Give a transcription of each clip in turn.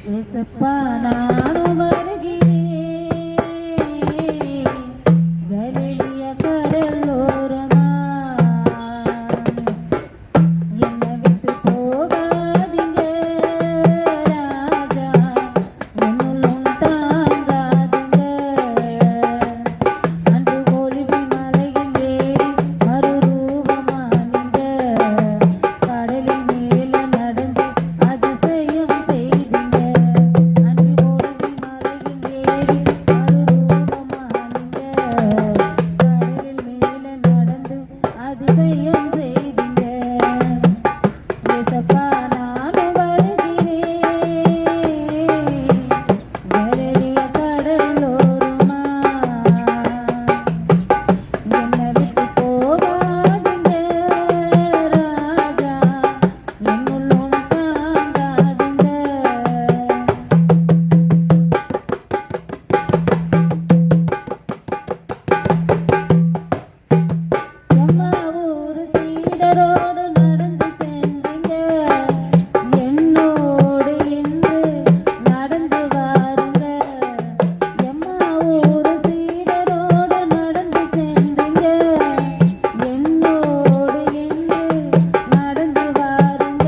ஏசப்பா நானும் வருகிறேன் கலிலிய கடலோரமா என்னை விட்டு போகாதீங்க ராஜா என்னுள்ளும் தாங்காதீங்க அன்று ஒளிவில் மலையில் ஏறி மறுரூபமானீங்க கடலில் மேல நடந்து அதிசயம் செய்தீங்க அன்று ஒளிவில் மலையில் ஏறி மறுரூபமானீங்க கடலில் மேல நடந்து அதிசயம் செய்தீங்க ஏசப்பா நானும் வருகிறேன் கலிலிய கடலோரமா என்னை விட்டு போகாதீங்க ராஜா என்னுள்ளும் தாங்காதீங்க எம்மா ஊரு சீடரோடு நடந்து சென்றீங்க என்னோடு இன்று நடந்து வாருங்க எம்மா ஊரு சீடரோடு நடந்து சென்றீங்க என்னோடு இன்று நடந்து வாருங்க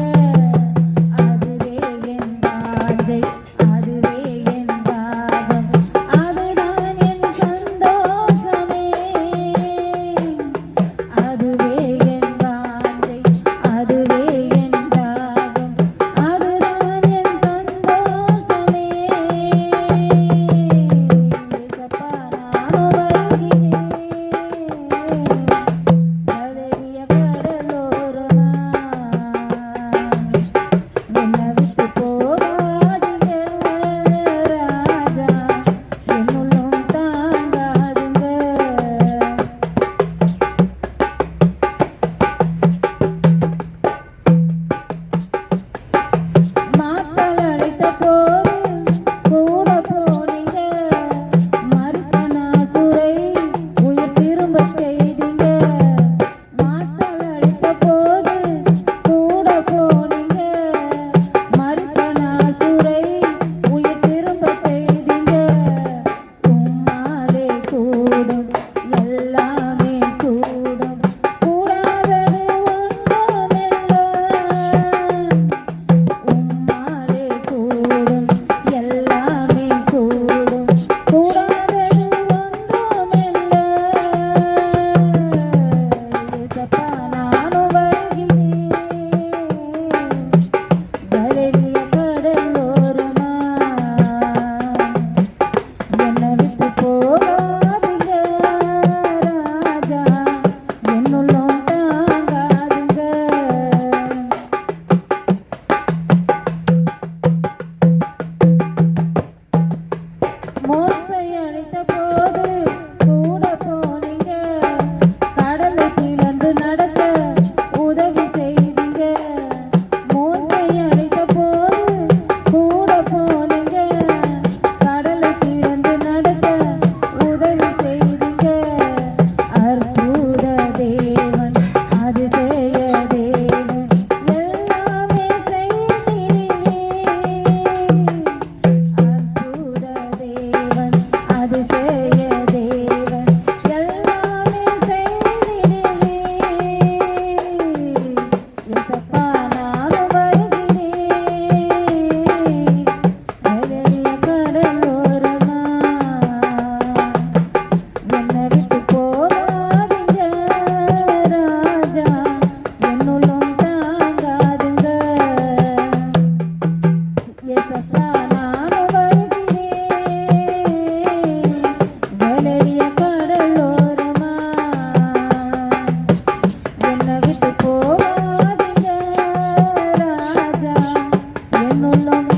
அதுவே என் வாஞ்சை அதுவே என் தாகம் அதுதான் என் சந்தோஷமே அதுவே என் வாஞ்சை அதுவே என் தாகம் அதுதான் என் சந்தோஷமே ஏசப்பா நானும் வருகிறேன் கலிலிய கடலோரமா என்னை விட்டு போகாதீங்க ராஜா என்னுள்ளும் தாங்காதீங்க மாக்கள் அழைத்த போது கூட போனீங்க மரித்த நாசுரை உயிர் திரும்பச் செய்தீங்க மாக்கள் அழைத்த போது கூட போனீங்க மரித்த நாசுரை உயிர் திரும்பச் செய்தீங்க உம்மாலே கூடும் எல்லாமே கூடும் கூடாதது ஒன்றுமில்லை உம்மாலே கூடும் எல்லாமே கூடும் கூடாதது ஒன்றுமில்லை ஏசப்பா நானும் வருகிறேன் கலிலிய கடலோரமா என்னை விட்டு போகாதீங்க ராஜா என்னுள்ளும் தாங்காதீங்க மோசை அழைத்த போது கூட போனீங்க கடலை பிளந்து நடக்க உதவி செய்தீங்க மோசை அழைத்த போது கூட போனீங்க கடலை பிளந்து நடக்க உதவி செய்தீங்க அற்புத தேவன் அதிசய தேவன் எல்லாமே செய்தீரே அற்புத தேவன் அதிசய தேவன் எல்லாமே செய்திடுவே ஏசப்பா நானும் வருகிறேன் கலிலிய கடலோரமா என்னை விட்டு போகாதீங்க ராஜா என்னுள்ளும் தாங்காதீங்க ஏசப்பா நானும் வருகிறேன் கலிலிய கடலோரமா என்னை விட்டு போகாதீங்க ராஜா என்னுள்ளும்